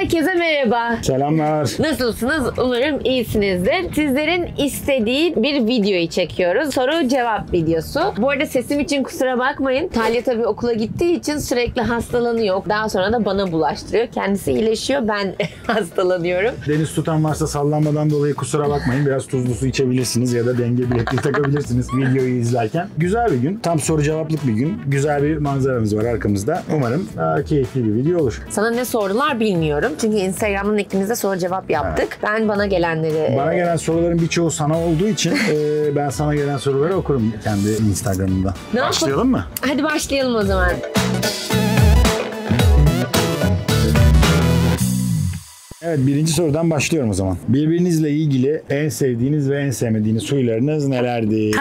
Herkese merhaba. Selamlar. Nasılsınız? Umarım iyisinizdir. Sizlerin istediği bir videoyu çekiyoruz. Soru cevap videosu. Bu arada sesim için kusura bakmayın. Talya tabii okula gittiği için sürekli hastalanıyor. Daha sonra da bana bulaştırıyor. Kendisi iyileşiyor. Ben hastalanıyorum. Deniz tutan varsa sallanmadan dolayı kusura bakmayın. Biraz tuzlu su içebilirsiniz ya da denge bilekliği takabilirsiniz videoyu izlerken. Güzel bir gün. Tam soru cevaplık bir gün. Güzel bir manzaramız var arkamızda. Umarım keyifli bir video olur. Sana ne sordular bilmiyorum. Çünkü Instagram'ın ikimizde soru cevap yaptık. Ben bana gelenleri... Bana gelen soruların birçoğu sana olduğu için ben sana gelen soruları okurum kendi Instagram'ımda. Başlayalım mı? Hadi başlayalım o zaman. Evet, birinci sorudan başlıyorum o zaman. Birbirinizle ilgili en sevdiğiniz ve en sevmediğiniz huylarınız nelerdir?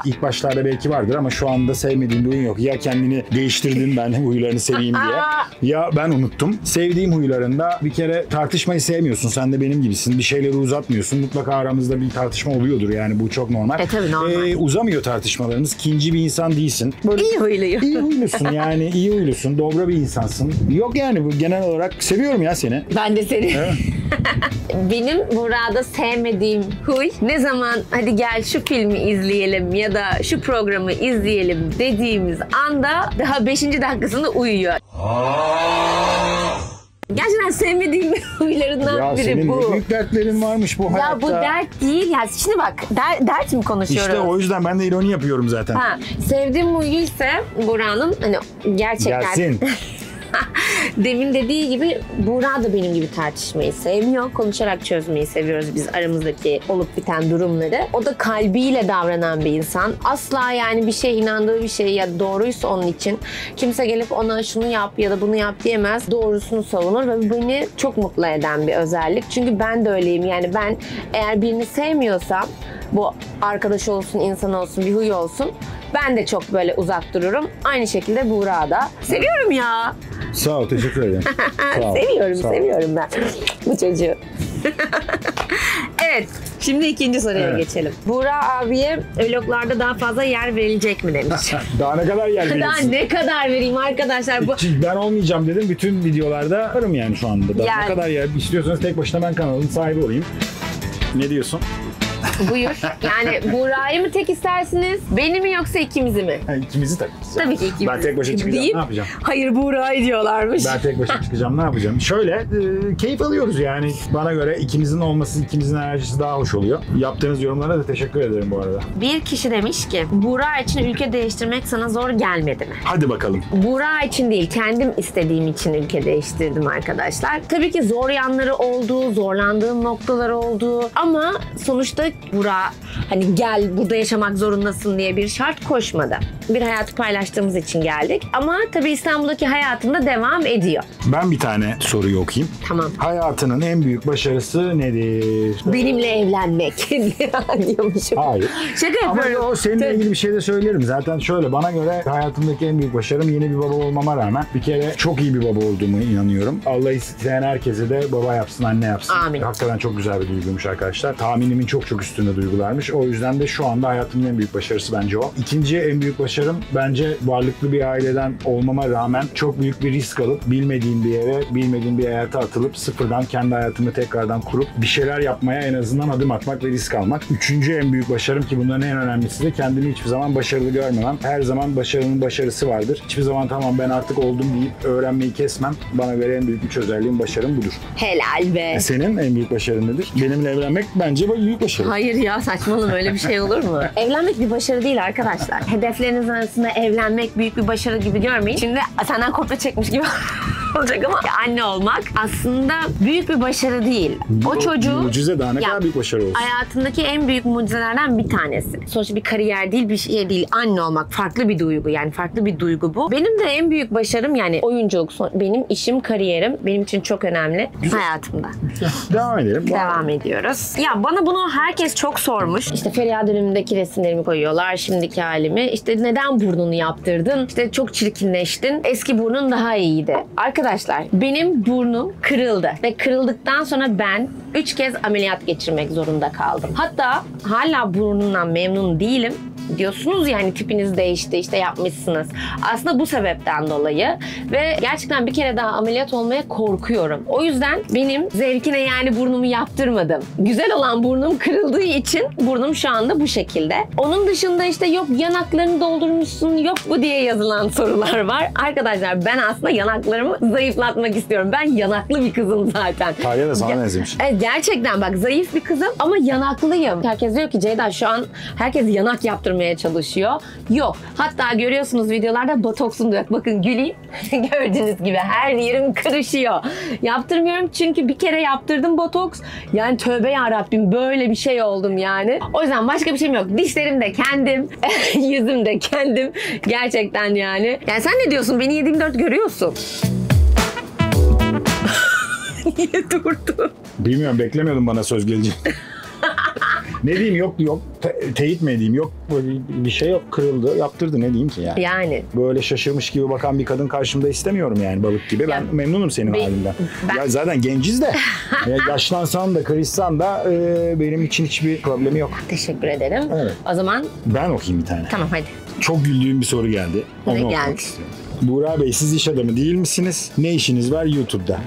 İlk başlarda belki vardır ama şu anda sevmediğim bir huyun yok. Ya kendini değiştirdin ben huylarını seveyim diye. Ya ben unuttum. Sevdiğim huylarında bir kere tartışmayı sevmiyorsun. Sen de benim gibisin. Bir şeyleri uzatmıyorsun. Mutlaka aramızda bir tartışma oluyordur yani, bu çok normal. Tabii normal. Uzamıyor tartışmalarımız. İkinci bir insan değilsin. Böyle İyi huyluyum. İyi huylusun yani, iyi huylusun. Dobra bir insansın. Yok yani, bu genel olarak seviyorum ya seni. Ben de seni. Evet. Benim burada sevmediğim huy, ne zaman hadi gel şu filmi izleyelim ya da şu programı izleyelim dediğimiz anda daha 5. dakikasında uyuyor. Gerçekten sevmediğim huylarından Ya biri senin bu. ne büyük dertlerin varmış bu hayatta. Ya bu dert değil ya. Şimdi bak dert mi konuşuyoruz? İşte o yüzden ben de ironi yapıyorum zaten. Sevdiğim huyu ise Buğra'nın hani gerçekten... Gelsin. Demin dediği gibi Buğra da benim gibi tartışmayı sevmiyor. Konuşarak çözmeyi seviyoruz biz aramızdaki olup biten durumları. O da kalbiyle davranan bir insan. Asla yani bir şeye inandığı bir şey ya doğruysa onun için kimse gelip ona şunu yap ya da bunu yap diyemez. Doğrusunu savunur ve bu beni çok mutlu eden bir özellik. Çünkü ben de öyleyim. Yani ben eğer birini sevmiyorsam, bu arkadaş olsun, insan olsun, bir huy olsun, ben de çok böyle uzak dururum. Aynı şekilde Buğra da. Seviyorum ya. Sağ ol, teşekkür ederim. Sağ ol. Seviyorum ben bu çocuğu. Evet, şimdi ikinci soruya geçelim. Buğra abiye vloglarda daha fazla yer verilecek mi demiş. Daha ne kadar yer verirsin? Daha ne kadar vereyim arkadaşlar? Ben olmayacağım dedim. Bütün videolarda varım yani şu anda. Daha Yani. ne kadar yer istiyorsanız tek başına ben kanalın sahibi olayım. Ne diyorsun? Buyur. Yani Buğra'yı mı tek istersiniz? Beni mi yoksa ikimizi mi? Yani ikimizi tabii. Tabii ki ikimizi. Ben tek başına çıkacağım, Deyip, ne yapacağım? hayır Buğra'yı diyorlarmış. Ben tek başına çıkacağım, ne yapacağım? Şöyle, keyif alıyoruz yani. Bana göre ikimizin olması, ikimizin enerjisi daha hoş oluyor. Yaptığınız yorumlara da teşekkür ederim bu arada. Bir kişi demiş ki, Buğra için ülke değiştirmek sana zor gelmedi mi? Hadi bakalım. Buğra için değil, kendim istediğim için ülke değiştirdim arkadaşlar. Tabii ki zor yanları oldu, zorlandığım noktalar oldu. Ama sonuçta Buğra hani gel burada yaşamak zorundasın diye bir şart koşmadı. Bir hayatı paylaştığımız için geldik. Ama tabii İstanbul'daki hayatım da devam ediyor. Ben bir tane soruyu okuyayım. Tamam. Hayatının en büyük başarısı nedir? Benimle evlenmek diyormuşum. Hayır. Şaka Ama yapıyorum. o seninle ilgili bir şey de söylerim. Zaten şöyle, bana göre hayatımdaki en büyük başarım yeni bir baba olmama rağmen bir kere çok iyi bir baba olduğumu inanıyorum. Allah isteyen herkese de baba yapsın, anne yapsın. Amin. Hakikaten çok güzel bir duyguymuş arkadaşlar. Tahminimin çok çok üstünde duygularmış. O yüzden de şu anda hayatımın en büyük başarısı bence o. İkinci en büyük başarım bence varlıklı bir aileden olmama rağmen çok büyük bir risk alıp bilmediğim bir yere, bilmediğim bir hayata atılıp sıfırdan kendi hayatımı tekrardan kurup bir şeyler yapmaya en azından adım atmak ve risk almak. Üçüncü en büyük başarım, ki bunların en önemlisi de kendimi hiçbir zaman başarılı görmemem. Her zaman başarının başarısı vardır. Hiçbir zaman tamam ben artık oldum deyip öğrenmeyi kesmem. Bana göre en büyük üç özelliğim, başarım budur. Helal be. Senin en büyük başarın nedir? Benimle evlenmek bence büyük başarı. Hayır ya, saçmalama, öyle bir şey olur mu? Evlenmek bir başarı değil arkadaşlar. Hedefleriniz arasında evlenmek büyük bir başarı gibi görmeyin. Şimdi senden kopya çekmiş gibi olacak ama anne olmak aslında büyük bir başarı değil. O çocuğu mucize, daha ne kadar büyük başarı olsun. hayatındaki en büyük mucizelerden bir tanesi. Sonuçta bir kariyer değil, bir şey değil. Anne olmak farklı bir duygu, yani farklı bir duygu bu. Benim de en büyük başarım yani oyunculuk. Benim işim, kariyerim benim için çok önemli hayatımda. Devam edelim. Devam ediyoruz. Ya bana bunu herkes çok sormuş. İşte Feriha dönemindeki resimlerimi koyuyorlar, şimdiki halimi. İşte neden burnunu yaptırdın? İşte çok çirkinleştin. Eski burnun daha iyiydi. Arkadaşlar benim burnum kırıldı. Ve kırıldıktan sonra ben 3 kez ameliyat geçirmek zorunda kaldım. Hatta hala burnumdan memnun değilim. diyorsunuz yani tipiniz değişti işte yapmışsınız. Aslında bu sebepten dolayı ve gerçekten bir kere daha ameliyat olmaya korkuyorum. O yüzden benim zevkine yani burnumu yaptırmadım. Güzel olan burnum kırıldığı için burnum şu anda bu şekilde. Onun dışında işte yok yanaklarını doldurmuşsun, yok bu diye yazılan sorular var. Arkadaşlar ben aslında yanaklarımı zayıflatmak istiyorum. Ben yanaklı bir kızım zaten. Talya da sana benzemiş. Gerçekten bak zayıf bir kızım ama yanaklıyım. Herkes diyor ki Ceyda şu an herkes yanak yaptırmaya çalışıyor. Yok. Hatta görüyorsunuz videolarda botoksum diyor. Bakın güleyim. Gördüğünüz gibi her yerim kırışıyor. Yaptırmıyorum çünkü bir kere yaptırdım botoks. Yani tövbe yarabbim böyle bir şey oldum yani. O yüzden başka bir şeyim yok. Dişlerim de kendim. Yüzüm de kendim. Gerçekten yani. Yani sen ne diyorsun? Beni 7/24 görüyorsun. Niye durdun? Bilmiyorum, beklemiyordum bana söz geleceğini. Ne diyeyim, yok teyit mi edeyim, yok bir şey yok, kırıldı, yaptırdı, ne diyeyim ki yani. Yani. Böyle şaşırmış gibi bakan bir kadın karşımda istemiyorum yani, balık gibi. Ben memnunum senin halinden. Ya zaten genciz de yaşlansan da kırışsan da benim için hiçbir problemi yok. Teşekkür ederim. Evet. O zaman Ben okuyayım bir tane. tamam hadi. Çok güldüğüm bir soru geldi. Onu Ne okumak geldi? istiyorum. Buğra Bey, siz iş adamı değil misiniz? Ne işiniz var YouTube'da?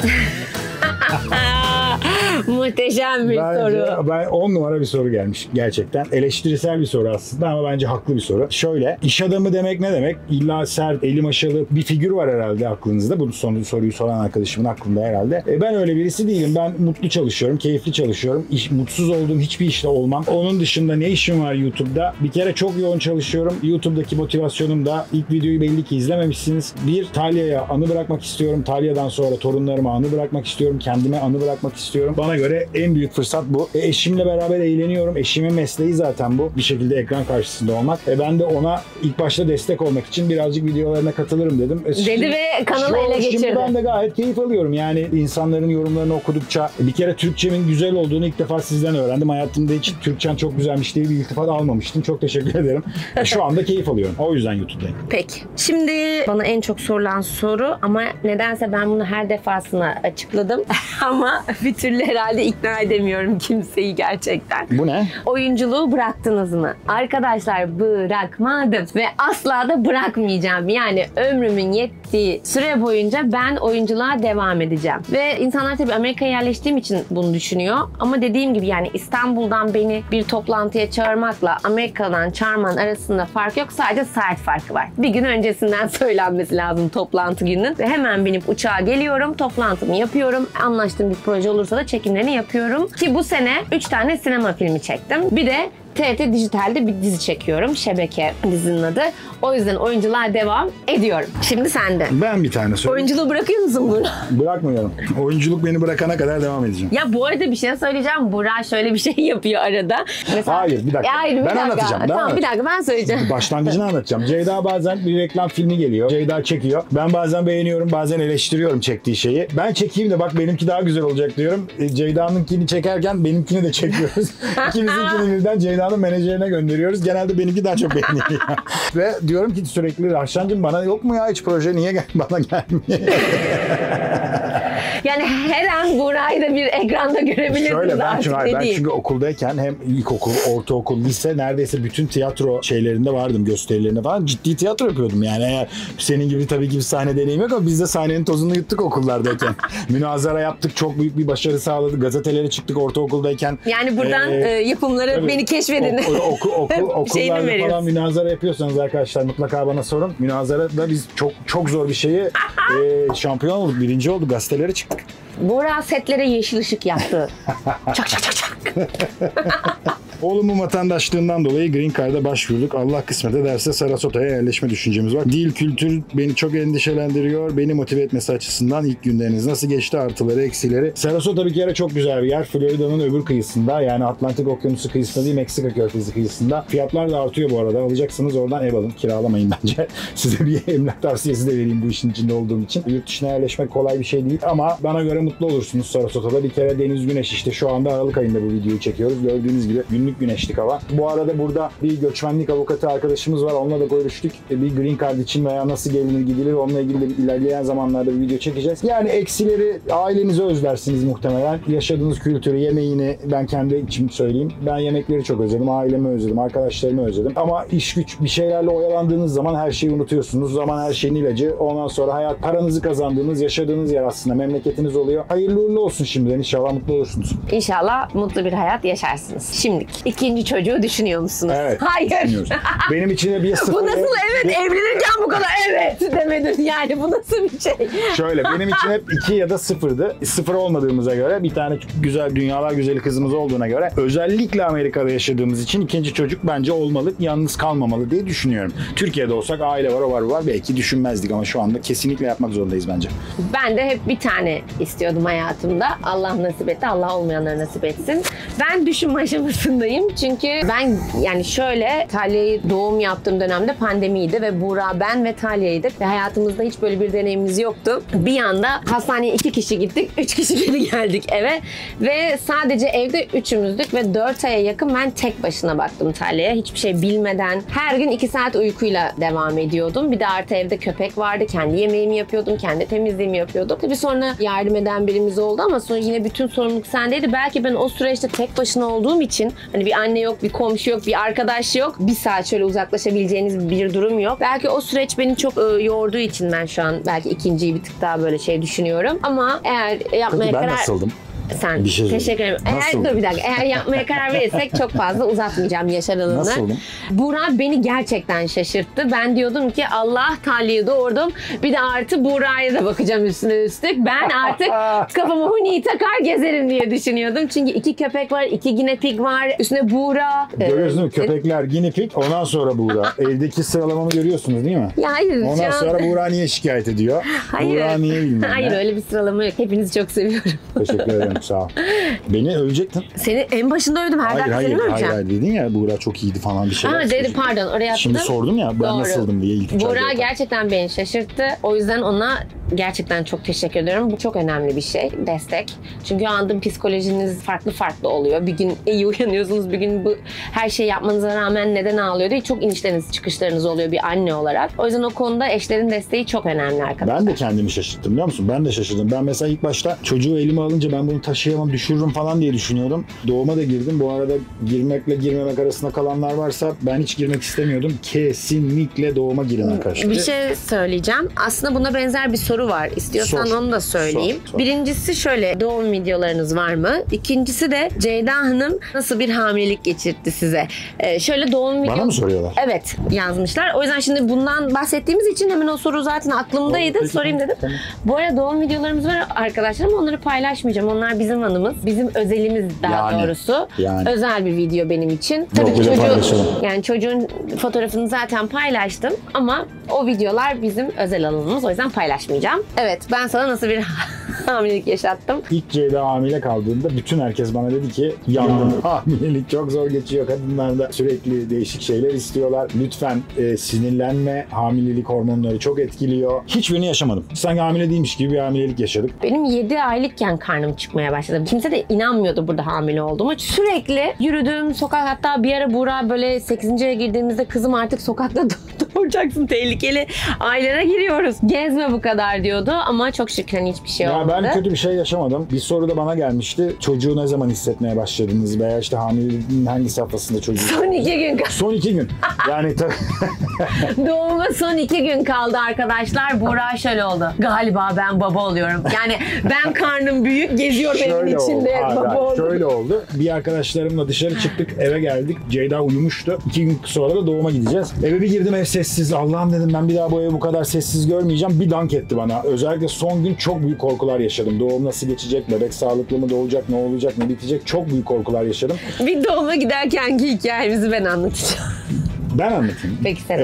Muhteşem bir soru. Ben 10 numara bir soru gelmiş gerçekten. Eleştirisel bir soru aslında ama bence haklı bir soru. Şöyle, iş adamı demek ne demek? İlla sert, eli maşalı bir figür var herhalde aklınızda. Bu soruyu soran arkadaşımın aklında herhalde. Ben öyle birisi değilim. Ben mutlu çalışıyorum, keyifli çalışıyorum. Mutsuz olduğum hiçbir işte olmam. Onun dışında ne işim var YouTube'da? Bir kere çok yoğun çalışıyorum. YouTube'daki motivasyonum da, ilk videoyu belli ki izlememişsiniz. Bir, Talya'ya anı bırakmak istiyorum. Talya'dan sonra torunlarıma anı bırakmak istiyorum. Kendime anı bırakmak istiyorum. Bana göre en büyük fırsat bu. Eşimle beraber eğleniyorum. Eşimin mesleği zaten bu. Bir şekilde ekran karşısında olmak. Ben de ona ilk başta destek olmak için birazcık videolarına katılırım dedim. Dedi ve kanalı ele geçirdi. Şimdi ben de gayet keyif alıyorum. Yani insanların yorumlarını okudukça bir kere Türkçemin güzel olduğunu ilk defa sizden öğrendim. Hayatımda hiç Türkçen çok güzelmiş diye bir iltifat almamıştım. Çok teşekkür ederim. Şu anda keyif alıyorum. O yüzden YouTube'dayım. Peki. Şimdi bana en çok sorulan soru ama nedense ben bunu her defasında açıkladım. Ama bir türlü herhalde ikna edemiyorum kimseyi gerçekten. Bu ne? Oyunculuğu bıraktınız mı? Arkadaşlar bırakmadım ve asla da bırakmayacağım. Yani ömrümün yettiği süre boyunca ben oyunculuğa devam edeceğim. Ve insanlar tabii Amerika'ya yerleştiğim için bunu düşünüyor. Ama dediğim gibi yani İstanbul'dan beni bir toplantıya çağırmakla Amerika'dan çağırman arasında fark yok. Sadece saat farkı var. Bir gün öncesinden söylenmesi lazım toplantı gününün. Ve hemen binip uçağa geliyorum. Toplantımı yapıyorum. Anlaştığım bir proje olursa da çekimlerini yapıyorum. Ki bu sene 3 tane sinema filmi çektim. Bir de TRT Dijital'de bir dizi çekiyorum. Şebeke dizinin adı. O yüzden oyunculuğa devam ediyorum. Şimdi sende. Ben bir tane söyleyeyim. Oyunculuğu bırakıyor musun Burak? Bırakmıyorum. Oyunculuk beni bırakana kadar devam edeceğim. Ya bu arada bir şey söyleyeceğim. Burak şöyle bir şey yapıyor arada. Mesela, Hayır, bir dakika. Hayır, Ben anlatacağım. Tamam bir dakika ben söyleyeceğim. Başlangıcını anlatacağım. Ceyda bazen bir reklam filmi geliyor. Ceyda çekiyor. Ben bazen beğeniyorum, bazen eleştiriyorum çektiği şeyi. Ben çekeyim de bak benimki daha güzel olacak diyorum. Ceyda'nınkini çekerken benimkini de çekiyoruz. İkimizinkini birden Ceyda'nın menajerine gönderiyoruz. Genelde benimki daha çok beğeniliyor. Ve diyorum ki sürekli Rahşancığım bana yok mu ya hiç proje, niye bana gelmiyor? Yani her an Burak'ı da bir ekranda görebilirsiniz. Şöyle ben çünkü okuldayken hem ilkokul, ortaokul, lise neredeyse bütün tiyatro şeylerinde vardım, gösterilerinde falan. Ciddi tiyatro yapıyordum yani. Eğer senin gibi tabii ki bir sahne deneyimi yok ama biz de sahnenin tozunu yuttuk okullardayken. Münazara yaptık, çok büyük bir başarı sağladık. Gazetelere çıktık ortaokuldayken. Yani buradan yapımları beni keşfedin. Okullarda falan münazara yapıyorsanız arkadaşlar mutlaka bana sorun. Münazarada biz çok zor bir şeyi şampiyon olduk, birinci olduk, gazetelere çıktık. Burak setlere yeşil ışık yaktı. Çak çak çak çak. Oğlumun vatandaşlığından dolayı Green Card'a başvurduk. Allah kısmet ederse Sarasota'ya yerleşme düşüncemiz var. Dil, kültür beni çok endişelendiriyor. Beni motive etmesi açısından ilk günleriniz nasıl geçti? Artıları, eksileri. Sarasota bir kere çok güzel bir yer. Florida'nın öbür kıyısında, yani Atlantik Okyanusu kıyısında değil, Meksika Körfezi kıyısında. Fiyatlar da artıyor bu arada. Alacaksınız oradan ev alın. Kiralamayın bence. Size bir emlak tavsiyesi de vereyim bu işin içinde olduğum için. Yurt dışına yerleşmek kolay bir şey değil ama bana göre mutlu olursunuz Sarasota'da. Bir kere deniz, güneş, işte şu anda Aralık ayında bu videoyu çekiyoruz. Gördüğünüz gibi günlük serinlik, güneşlik hava. Bu arada burada bir göçmenlik avukatı arkadaşımız var. Onunla da görüştük. Bir green card için veya nasıl gelinir gidilir onunla ilgili de ilerleyen zamanlarda bir video çekeceğiz. Yani eksileri ailenizi özlersiniz muhtemelen. Yaşadığınız kültürü, yemeğini ben kendi için söyleyeyim. Ben yemekleri çok özledim. Ailemi özledim. Arkadaşlarımı özledim. Ama iş güç bir şeylerle oyalandığınız zaman her şeyi unutuyorsunuz. Zaman her şeyin ilacı. Ondan sonra hayat, paranızı kazandığınız, yaşadığınız yer aslında memleketiniz oluyor. Hayırlı uğurlu olsun şimdiden. İnşallah mutlu olursunuz. İnşallah mutlu bir hayat yaşarsınız. Şimdi ikinci çocuğu düşünüyor musunuz? Evet. Hayır. Benim için de bir sıfır. Bu nasıl evet? Evlenirken bu kadar evet demedin yani. Bu nasıl bir şey? Şöyle benim için hep 2 ya da 0'dı. 0 olmadığımıza göre bir tane güzel, dünyalar güzeli kızımız olduğuna göre özellikle Amerika'da yaşadığımız için ikinci çocuk bence olmalı, yalnız kalmamalı diye düşünüyorum. Türkiye'de olsak aile var, o var, bu var. Belki düşünmezdik ama şu anda kesinlikle yapmak zorundayız bence. Ben de hep bir tane istiyordum hayatımda. Allah nasip etti, Allah olmayanlara nasip etsin. Ben düşünme aşamasındayım. Çünkü ben yani şöyle Talya'yı doğum yaptığım dönemde pandemiydi ve Buğra, ben ve Talya'ydık ve hayatımızda hiç böyle bir deneyimimiz yoktu. Bir anda hastaneye 2 kişi gittik, 3 kişi geri geldik eve ve sadece evde üçümüzdük ve 4 aya yakın ben tek başına baktım Talya'ya. Hiçbir şey bilmeden her gün 2 saat uykuyla devam ediyordum. Bir de artı evde köpek vardı. Kendi yemeğimi yapıyordum, kendi temizliğimi yapıyordum. Tabii sonra yardım eden birimiz oldu ama sonra yine bütün sorumluluk sendeydi. Belki ben o süreçte tek başına olduğum için hani bir anne yok, bir komşu yok, bir arkadaş yok. Bir saat şöyle uzaklaşabileceğiniz bir durum yok. Belki o süreç beni çok yorduğu için ben şu an belki ikinciyi bir tık daha böyle şey düşünüyorum. Ama eğer yapmaya ben karar... nasıldım? Sen teşekkür ederim. Dur bir dakika. Eğer yapmaya karar verirsek çok fazla uzatmayacağım yaş aralığını. Nasıldım? Buğra beni gerçekten şaşırttı. Ben diyordum ki Allah Talya'yı doğurdum. Bir de artı Buğra'ya da bakacağım üstüne üstlük. Ben artık kafama huniyi takar gezerim diye düşünüyordum. Çünkü 2 köpek var, 2 guinea pig var. Üstüne Buğra. Görüyorsunuz değil mi? Köpekler, guinea pig, ondan sonra Buğra. Evdeki sıralamamı görüyorsunuz değil mi? Ya hayır. Ondan sonra Buğra niye şikayet ediyor? Hayır. Buğra niye bilmem Hayır ne? öyle bir sıralama yok. Hepinizi çok seviyorum. Teşekkür ederim. Sağ ol. Beni övecektin. Seni en başında övdüm. Her dakika seni mi öveceğim? Hayır dedin ya Buğra çok iyiydi falan bir şeyler. Dedi pardon oraya atladım. Şimdi sordum ya ben Doğru. nasıldım diye ilk Buğra gerçekten beni şaşırttı. O yüzden ona gerçekten çok teşekkür ediyorum. Bu çok önemli bir şey. Destek. Çünkü o anda psikolojiniz farklı oluyor. Bir gün iyi uyanıyorsunuz. Bir gün bu her şeyi yapmanıza rağmen neden ağlıyor diye çok inişleriniz çıkışlarınız oluyor bir anne olarak. O yüzden o konuda eşlerin desteği çok önemli arkadaşlar. Ben de kendimi şaşırttım biliyor musun? Ben de şaşırdım. Ben mesela ilk başta çocuğu elime alınca ben bunu taşıyamam, düşürürüm falan diye düşünüyordum. Doğuma da girdim. Bu arada girmekle girmemek arasında kalanlar varsa ben hiç girmek istemiyordum. Kesinlikle doğuma girin arkadaşlar. Bir şey söyleyeceğim. Aslında buna benzer bir soru var. İstiyorsan onu da söyleyeyim. Sor. Birincisi şöyle, doğum videolarınız var mı? İkincisi de Ceyda Hanım nasıl bir hamilelik geçirtti size? Şöyle doğum videosu... Bana mı soruyorlar? Evet, yazmışlar. O yüzden şimdi bundan bahsettiğimiz için hemen o soru zaten aklımdaydı. Peki, sorayım dedim. Tamam. Bu arada doğum videolarımız var arkadaşlar ama onları paylaşmayacağım. Onlar bizim anımız. Bizim özelimiz daha doğrusu. Özel bir video benim için. Tabii çocuğun fotoğrafını zaten paylaştım ama o videolar bizim özel alanımız. O yüzden paylaşmayacağım. Evet, ben sana nasıl bir hamilelik yaşattım? İlk Ceyda hamile kaldığında bütün herkes bana dedi ki yandım. Hamilelik çok zor geçiyor. Kadınlar da sürekli değişik şeyler istiyorlar. Lütfen sinirlenme. Hamilelik hormonları çok etkiliyor. Hiçbirini yaşamadım. Sanki hamile değilmiş gibi bir hamilelik yaşadık. Benim 7 aylıkken karnım çıkmaya başladı. Kimse de inanmıyordu burada hamile olduğumu. Sürekli yürüdüm sokak, hatta bir ara Buğra böyle 8. aya girdiğimizde kızım artık sokakta doğuracaksın, tehlikeli aylara giriyoruz. Gezme bu kadar diyordu ama çok şükür hiçbir şey olmadı. Ben kötü bir şey yaşamadım. Bir soru da bana gelmişti. Çocuğu ne zaman hissetmeye başladınız veya işte hamileliğin hangi safhasında çocuğu? Son 2 gün kaldı. Son 2 gün. Yani doğuma son 2 gün kaldı arkadaşlar. Buğra şöyle oldu. Galiba ben baba oluyorum. Yani ben karnım büyük, geziyorum evin içinde. Baba oldum. Şöyle oldu. Bir arkadaşlarımla dışarı çıktık, eve geldik. Ceyda uyumuştu. 2 gün sonra da doğuma gideceğiz. Eve bir girdim, ev sessiz. Allah'ım dedim ben bir daha bu evi bu kadar sessiz görmeyeceğim. Bir dank etti bana. Özellikle son gün çok büyük korkular yaşadım. Doğum nasıl geçecek? Bebek sağlıklı mı doğacak? Ne olacak? Ne bitecek? Çok büyük korkular yaşadım. Bir doğuma giderkenki hikayemizi ben anlatacağım. Ben anlatayım. Peki sen.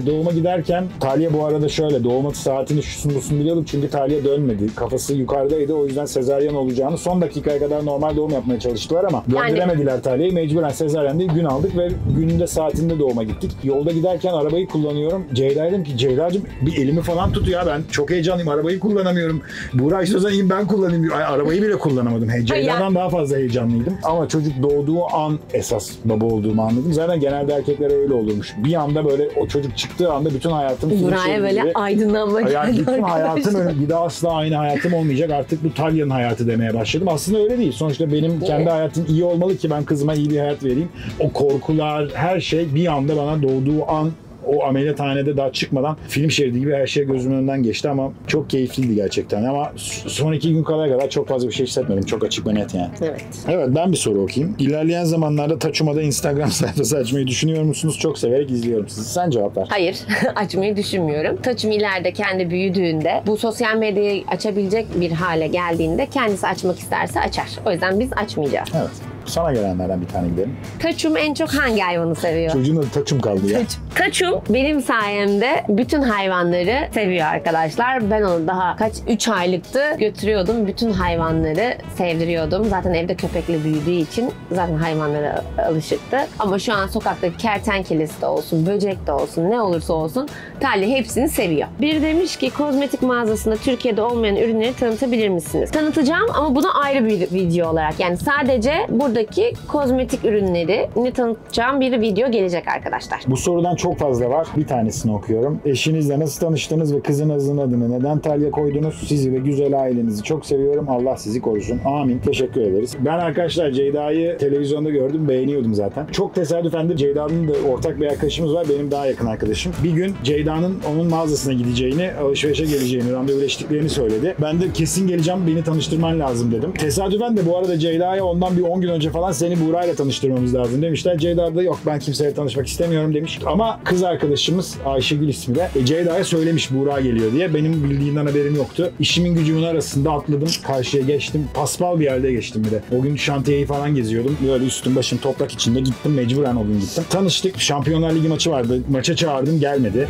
Doğuma giderken Talya bu arada şöyle doğum saatini şusunu busunu biliyordum çünkü Talya dönmedi. Kafası yukarıdaydı o yüzden sezaryen olacağını son dakikaya kadar normal doğum yapmaya çalıştılar ama döndüremediler Talya'yı. Mecburen sezaryen değil gün aldık ve gününde saatinde doğuma gittik. Yolda giderken arabayı kullanıyorum. Ceyda'ya dedim ki Ceyda'cığım bir elimi falan tut ya ben çok heyecanlıyım arabayı kullanamıyorum. Buğra istiyorsan in ben kullanayım. Arabayı bile kullanamadım. Ceyda'dan daha fazla heyecanlıydım. Ama çocuk doğduğu an esas baba olduğumu anladım. Zaten genelde erkekler öyle olurmuş. Bir anda böyle o çocuk çıktığı anda bütün hayatım Buraya böyle aydınlanma geldi. Yani bütün hayatım bir daha asla aynı hayatım olmayacak. Artık bu Talya'nın hayatı demeye başladım. Aslında öyle değil. Sonuçta benim kendi hayatım iyi olmalı ki ben kızıma iyi bir hayat vereyim. O korkular, her şey bir anda bana doğduğu an o ameliyathanede daha çıkmadan film şeridi gibi her şey gözümün önünden geçti ama çok keyifliydi gerçekten ama son 2 gün kadar çok fazla bir şey hissetmedim. Çok açık ve net yani. Evet. Evet ben bir soru okuyayım. İlerleyen zamanlarda Taçuma'da Instagram sayfası açmayı düşünüyor musunuz? Çok severek izliyorum sizi. Sen cevap ver. Hayır. Açmayı düşünmüyorum. Taçum ileride kendi büyüdüğünde bu sosyal medyayı açabilecek bir hale geldiğinde kendisi açmak isterse açar. O yüzden biz açmayacağız. Evet. Sana gelenlerden bir tane gidelim. Taçum en çok hangi hayvanı seviyor? Çocuğun adı Taçum kaldı ya. Taçum benim sayemde bütün hayvanları seviyor arkadaşlar. Ben onu daha 3 aylıktı götürüyordum. Bütün hayvanları sevdiriyordum. Zaten evde köpekle büyüdüğü için zaten hayvanlara alışıktı. Ama şu an sokaktaki kertenkelesi de olsun, böcek de olsun, ne olursa olsun Talya hepsini seviyor. Biri demiş ki kozmetik mağazasında Türkiye'de olmayan ürünleri tanıtabilir misiniz? Tanıtacağım ama bunu ayrı bir video olarak. Yani sadece buradaki kozmetik ürünlerini tanıtacağım bir video gelecek arkadaşlar. Bu sorudan çok fazla var. Bir tanesini okuyorum. Eşinizle nasıl tanıştınız ve kızınızın adını neden Talya koydunuz? Sizi ve güzel ailenizi çok seviyorum. Allah sizi korusun. Amin. Teşekkür ederiz. Ben arkadaşlar Ceyda'yı televizyonda gördüm. Beğeniyordum zaten. Çok tesadüfen de Ceyda'nın da ortak bir arkadaşımız var. Benim daha yakın arkadaşım. Bir gün Ceyda'nın onun mağazasına gideceğini, alışverişe geleceğini, randevuleştiklerini söyledi. Ben de kesin geleceğim. Beni tanıştırman lazım dedim. Tesadüfen de bu arada Ceyda'ya ondan bir 10 gün önce falan seni Buğra'yla tanıştırmamız lazım demişler. Ceyda da yok ben kimseyle tanışmak istemiyorum demiş. Ama kız arkadaşımız Ayşegül ismi de Ceyda'ya söylemiş Buğra geliyor diye. Benim bildiğinden haberim yoktu. İşimin gücümün arasında atladım. Karşıya geçtim. Paspal bir yerde geçtim bir de. O gün şantiyeyi falan geziyordum. Böyle üstüm başım toprak içinde gittim. Mecburen o gün gittim. Tanıştık. Şampiyonlar Ligi maçı vardı. Maça çağırdım gelmedi.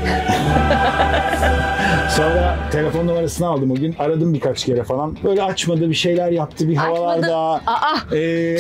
Sonra telefon numarasını aldım o gün. Aradım birkaç kere falan. Böyle açmadı bir şeyler yaptı bir havalarda.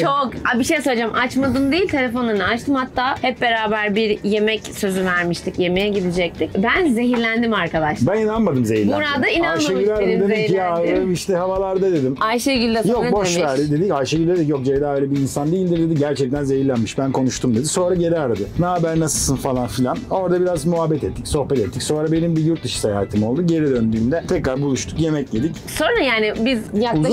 Çok. Bir şey söyleyeceğim. Açmadım değil telefonlarını açtım. Hatta hep beraber bir yemek sözü vermiştik. Yemeğe gidecektik. Ben zehirlendim arkadaşlar. Ben inanmadım zehirlendim. Burada inanmamış benim dedim ki ya zehirlendim. işte havalarda dedim. Ayşegül de sana yok boş demiş. ver dedik. Ayşegül dedi yok Ceyda öyle bir insan değildir dedi. Gerçekten zehirlenmiş. Ben konuştum dedi. Sonra geri aradı. Ne haber nasılsın falan filan. Orada biraz muhabbet ettik. Sohbet ettik. Sonra benim bir yurt dışı seyahatim oldu. Geri döndüğümde tekrar buluştuk. Yemek yedik. Sonra yani biz yaklaşık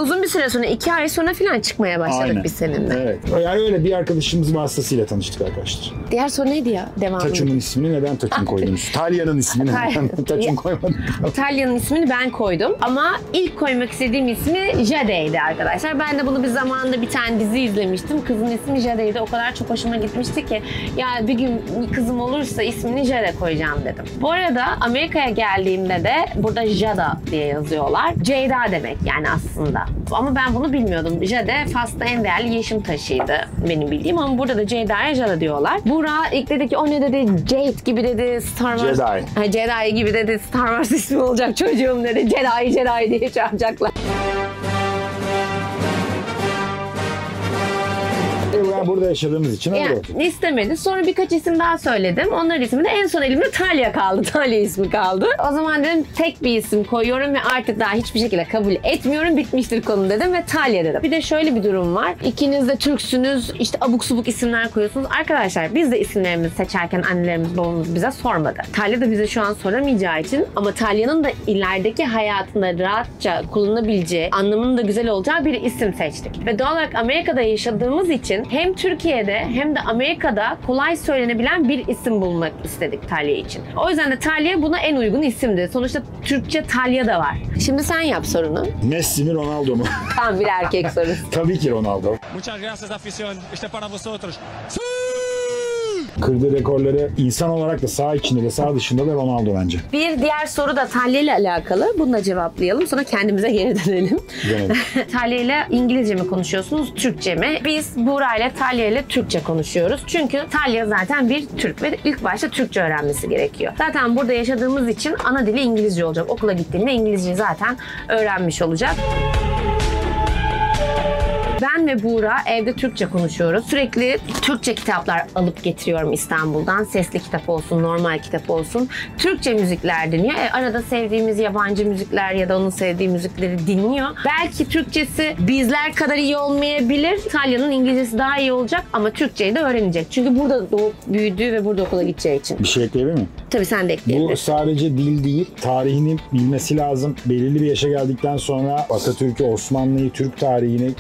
uzun bir süre sonra 2 ay sonra falan çıkmaya başladık. Aynen. Biz seninle. Evet. Yani öyle bir arkadaşımız vasıtasıyla tanıştık arkadaşlar. Diğer soru neydi ya? Devamlı. Taçum'un ismini neden Taçum koydunuz? Talya'nın ismini neden Taçum koymadın? Talya'nın ismini ben koydum ama ilk koymak istediğim ismi Jade'ydi arkadaşlar. Ben de bunu bir zamanında bir tane dizi izlemiştim. Kızın ismi Jade'ydi. O kadar çok hoşuma gitmişti ki ya bir gün kızım olursa ismini Jade koyacağım dedim. Bu arada Amerika'ya geldiğimde de burada Jada diye yazıyorlar. Ceyda demek yani aslında. Ama ben bunu bilmiyordum. Jade Fas'ta en değerli yeşim taşıydı benim bildiğim ama burada da Ceyda'ya Jada diyorlar. Buğra ilk dedi ki o ne dedi Jade gibi dedi Star Wars. Jedi. Jedi gibi dedi Star Wars ismi olacak çocuğum dedi. Jedi diye çağıracaklar. Burada yaşadığımız için öyle oldu. İstemedi. Sonra birkaç isim daha söyledim. Onların ismi de en son elimde Talya kaldı. Talya ismi kaldı. O zaman dedim tek bir isim koyuyorum ve artık daha hiçbir şekilde kabul etmiyorum. Bitmiştir konu dedim ve Talya dedim. Bir de şöyle bir durum var. İkiniz de Türksünüz. İşte abuk subuk isimler koyuyorsunuz. Arkadaşlar biz de isimlerimizi seçerken annelerimiz babamız bize sormadı. Talya da bize şu an soramayacağı için ama Talya'nın da ilerideki hayatında rahatça kullanabileceği, anlamının da güzel olacağı bir isim seçtik. Ve doğal olarak Amerika'da yaşadığımız için hem Türkiye'de hem de Amerika'da kolay söylenebilen bir isim bulmak istedik Talya için. O yüzden de Talya buna en uygun isimdi. Sonuçta Türkçe Talya da var. Şimdi sen yap sorunu. Messi mi Ronaldo mu? Tam bir erkek sorusu. Tabii ki Ronaldo. Muchas gracias afición. Este para vosotros. Kırdığı rekorları insan olarak da saha içinde de saha dışında da Ronaldo bence. Bir diğer soru da Talya ile alakalı. Bunu da cevaplayalım. Sonra kendimize geri dönelim. Dönelim. Talya ile İngilizce mi konuşuyorsunuz, Türkçe mi? Biz Buğra ile Talya ile Türkçe konuşuyoruz. Çünkü Talya zaten bir Türk ve ilk başta Türkçe öğrenmesi gerekiyor. Zaten burada yaşadığımız için ana dili İngilizce olacak. Okula gittiğinde İngilizceyi zaten öğrenmiş olacak. Ben ve Buğra evde Türkçe konuşuyoruz. Sürekli Türkçe kitaplar alıp getiriyorum İstanbul'dan. Sesli kitap olsun, normal kitap olsun. Türkçe müzikler dinliyor. Arada sevdiğimiz yabancı müzikler ya da onun sevdiği müzikleri dinliyor. Belki Türkçesi bizler kadar iyi olmayabilir. Talya'nın İngilizcesi daha iyi olacak ama Türkçeyi de öğrenecek. Çünkü burada doğup büyüdüğü ve burada okula gideceği için. Bir şey ekleyebilir miyim? Tabii sen de ekleyebilirsin. Bu sadece dil değil, tarihini bilmesi lazım. Belirli bir yaşa geldikten sonra Atatürk'ü, Osmanlı'yı, Türk tarihini,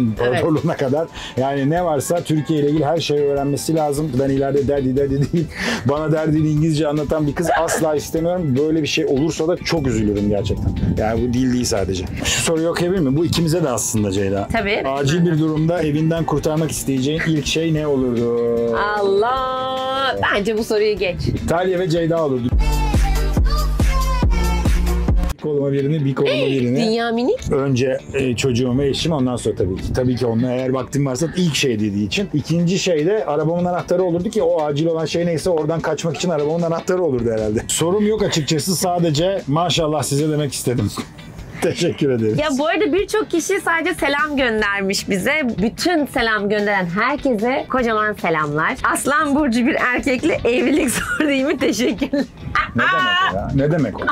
İmparatorluğuna kadar yani ne varsa Türkiye ile ilgili her şeyi öğrenmesi lazım. Ben ileride derdi değil, bana derdini İngilizce anlatan bir kız asla istemiyorum. Böyle bir şey olursa da çok üzülürüm gerçekten. Yani bu dil değil sadece. Şu soruyu okuyabilir miyim? Bu ikimize de aslında Ceyda. Tabii. Acil bir durumda evinden kurtarmak isteyeceğin ilk şey ne olurdu? Allah! Bence bu soruyu geç. Talya ve Ceyda olurdu. Bir koluma birini, bir koluma birini. Dünya minik. Önce çocuğum ve eşim, ondan sonra tabii ki. Tabii ki onunla eğer vaktim varsa ilk şey dediği için. İkinci şey de arabamın anahtarı olurdu ki o acil olan şey neyse oradan kaçmak için arabamın anahtarı olurdu herhalde. Sorum yok açıkçası, sadece maşallah size demek istedim. Teşekkür ederiz. Ya bu arada birçok kişi sadece selam göndermiş bize. Bütün selam gönderen herkese kocaman selamlar. Aslan burcu bir erkekle evlilik zor değil mi? Teşekkürler. Ne demek o ya? Ne demek o?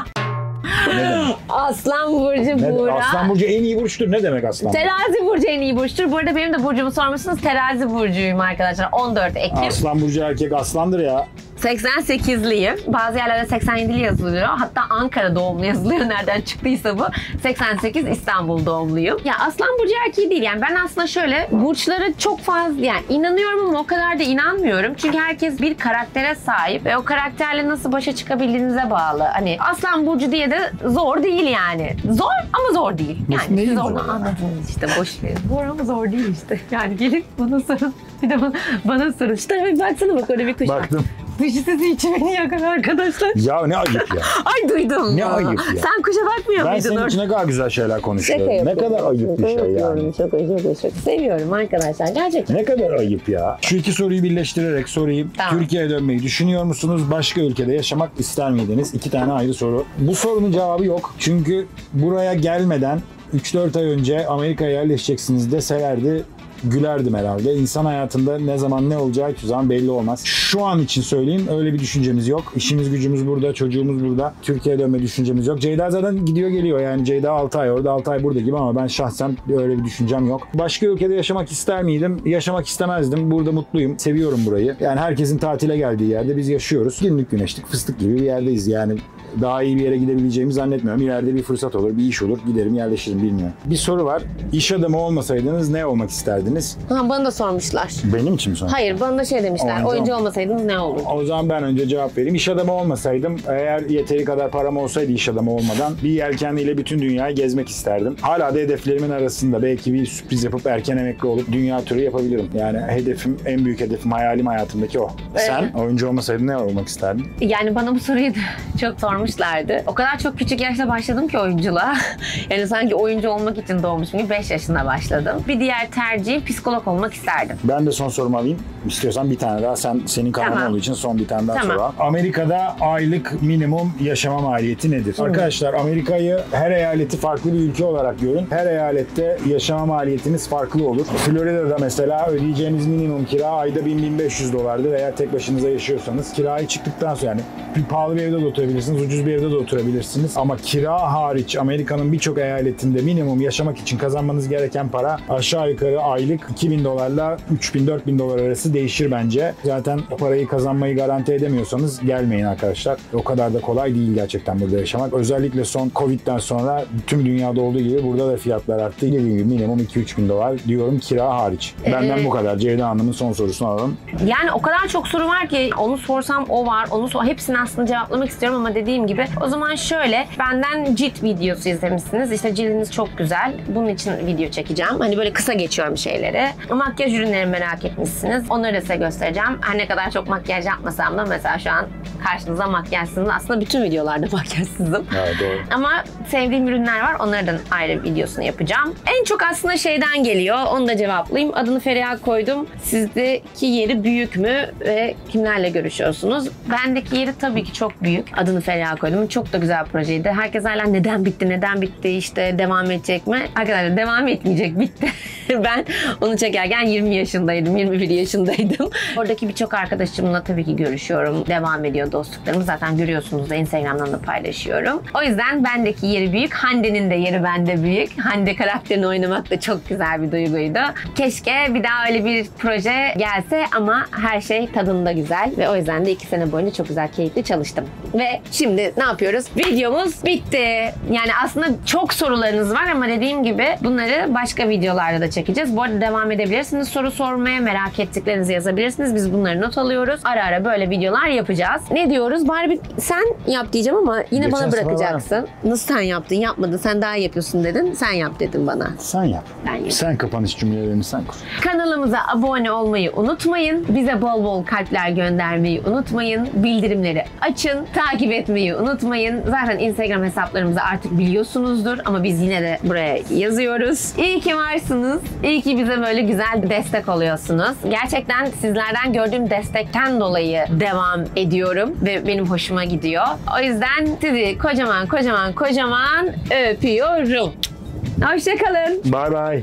Ne demek? Aslan burcu Buğra. Aslan burcu en iyi burçtur. Ne demek aslan? Terazi burcu en iyi burçtur. Bu arada benim de burcumu sormuşsunuz. Terazi burcuyum arkadaşlar. 14 Ekim. Aslan burcu erkek aslandır ya. 88'liyim. Bazı yerlerde 87'li yazılıyor. Hatta Ankara doğumlu yazılıyor. Nereden çıktıysa bu. 88 İstanbul doğumluyum. Ya Aslan burcu erkeği değil. Yani ben aslında şöyle burçlara çok fazla yani inanıyorum ama o kadar da inanmıyorum. Çünkü herkes bir karaktere sahip ve o karakterle nasıl başa çıkabildiğinize bağlı. Hani Aslan burcu diye de zor değil yani. Zor ama zor değil. Yani neyin siz zor onu ya? anladınız işte. Boş verin. Zor ama zor değil işte. Yani gelin bana sorun. Bir de bana sorun. Şu tarafa bir baksana, bak orada bir kuş var. Baktım. Kuş sesi içimeni yakar arkadaşlar. Ya ne ayıp ya. Ay duydum. Ne ayıp ya. Sen kuşa bakmıyor Ben muydun senin orada? için ne kadar güzel şeyler konuşuyorum. Şaka Ne yapıyorum. kadar ayıp bir şey yani. Çok seviyorum arkadaşlar. Gerçekten. Ne kadar ayıp ya. Şu iki soruyu birleştirerek sorayım. Tamam. Türkiye'ye dönmeyi düşünüyor musunuz? Başka ülkede yaşamak ister miydiniz? 2 tane ayrı soru. Bu sorunun cevabı yok. Çünkü buraya gelmeden 3-4 ay önce Amerika'ya yerleşeceksiniz deselerdi gülerdim herhalde. İnsan hayatında ne zaman ne olacağı hiçbir zaman belli olmaz. Şu an için söyleyeyim, öyle bir düşüncemiz yok. İşimiz gücümüz burada, çocuğumuz burada. Türkiye'ye dönme düşüncemiz yok. Ceyda zaten gidiyor geliyor yani. Ceyda 6 ay orada, 6 ay burada gibi ama ben şahsen öyle bir düşüncem yok. Başka ülkede yaşamak ister miydim? Yaşamak istemezdim. Burada mutluyum. Seviyorum burayı. Yani herkesin tatile geldiği yerde biz yaşıyoruz. Günlük güneşlik fıstık gibi bir yerdeyiz yani. Daha iyi bir yere gidebileceğimi zannetmiyorum. İleride bir fırsat olur, bir iş olur. Giderim, yerleşirim, bilmiyorum. Bir soru var. İş adamı olmasaydınız ne olmak isterdiniz? Ha, bana da sormuşlar. Benim için mi sorun? Hayır, bana da şey demişler. Oyuncu olmasaydınız ne olurdu? O zaman ben önce cevap vereyim. İş adamı olmasaydım, eğer yeteri kadar param olsaydı iş adamı olmadan bir yelkenliyle bütün dünyayı gezmek isterdim. Hala da hedeflerimin arasında. Belki bir sürpriz yapıp erken emekli olup dünya turu yapabilirim. Yani hedefim, en büyük hedefim, hayalim hayatımdaki o. Sen oyuncu olmasaydın ne olmak isterdin? Yani bana bu soruyu da çok sormuşlardı. O kadar çok küçük yaşta başladım ki oyunculuğa. Yani sanki oyuncu olmak için doğmuşum gibi 5 yaşında başladım. Bir diğer tercihim psikolog olmak isterdim. Ben de son sorumu alayım. İstiyorsan bir tane daha. Senin kanalın Tamam. olduğu için son bir tane daha Tamam. soru al. Amerika'da aylık minimum yaşama maliyeti nedir? Arkadaşlar, Amerika'yı her eyaleti farklı bir ülke olarak görün. Her eyalette yaşama maliyetiniz farklı olur. Florida'da mesela ödeyeceğiniz minimum kira ayda $1000-1500'dır. Eğer tek başınıza yaşıyorsanız kirayı çıktıktan sonra yani pahalı bir evde de oturabilirsiniz, ucuz bir evde de oturabilirsiniz. Ama kira hariç Amerika'nın birçok eyaletinde minimum yaşamak için kazanmanız gereken para aşağı yukarı aylık $2000'la $3000-4000 arası değişir bence. Zaten o parayı kazanmayı garanti edemiyorsanız gelmeyin arkadaşlar. O kadar da kolay değil gerçekten burada yaşamak. Özellikle son Covid'den sonra tüm dünyada olduğu gibi burada da fiyatlar arttı. Dediğim gibi minimum $2-3 diyorum kira hariç. Benden bu kadar. Ceyda Hanım'ın son sorusunu alalım. Yani o kadar çok soru var ki onu sorsam o var, hepsini aslında cevaplamak istiyorum ama dediğim dediğim gibi. O zaman şöyle, benden cilt videosu izlemişsiniz. İşte cildiniz çok güzel. Bunun için video çekeceğim. Hani böyle kısa geçiyorum şeyleri. Makyaj ürünleri merak etmişsiniz. Onları da size göstereceğim. Her ne kadar çok makyaj yapmasam da mesela şu an karşınıza makyajsızım. Aslında bütün videolarda makyajsızım. Evet, doğru. Ama sevdiğim ürünler var. Onlardan ayrı videosunu yapacağım. En çok aslında şeyden geliyor. Onu da cevaplayayım. Adını Feriha koydum. Sizdeki yeri büyük mü ve kimlerle görüşüyorsunuz? Bendeki yeri tabii ki çok büyük. Adını Feriha koydum. Çok da güzel projeydi. Herkes hala neden bitti, işte devam edecek mi? Arkadaşlar devam etmeyecek, bitti. Ben onu çekerken 20 yaşındaydım, 21 yaşındaydım. Oradaki birçok arkadaşımla tabii ki görüşüyorum. Devam ediyor dostluklarımız. Zaten görüyorsunuz da Instagram'dan da paylaşıyorum. O yüzden bendeki yeri büyük. Hande'nin de yeri bende büyük. Hande karakterini oynamak da çok güzel bir duyguydu. Keşke bir daha öyle bir proje gelse ama her şey tadında güzel ve o yüzden de 2 sene boyunca çok güzel, keyifli çalıştım. Ve şimdi ne yapıyoruz? Videomuz bitti. Yani aslında çok sorularınız var ama dediğim gibi bunları başka videolarda da çekeceğiz. Bu arada devam edebilirsiniz soru sormaya, merak ettiklerinizi yazabilirsiniz. Biz bunları not alıyoruz. Ara ara böyle videolar yapacağız. Ne diyoruz? Bari bir sen yap diyeceğim ama yine Geçen bana sefer bırakacaksın. Nasıl sen yaptın? Yapmadın. Sen daha iyi yapıyorsun dedin. Sen yap dedin bana. Sen yap. Ben yapayım. Sen kapanış cümlelerini sen kur. Kanalımıza abone olmayı unutmayın. Bize bol bol kalpler göndermeyi unutmayın. Bildirimleri açın. Takip etmeyi unutmayın. Zaten Instagram hesaplarımızı artık biliyorsunuzdur ama biz yine de buraya yazıyoruz. İyi ki varsınız. İyi ki bize böyle güzel destek oluyorsunuz. Gerçekten sizlerden gördüğüm destekten dolayı devam ediyorum ve benim hoşuma gidiyor. O yüzden sizi kocaman öpüyorum. Hoşça kalın. Bye bye.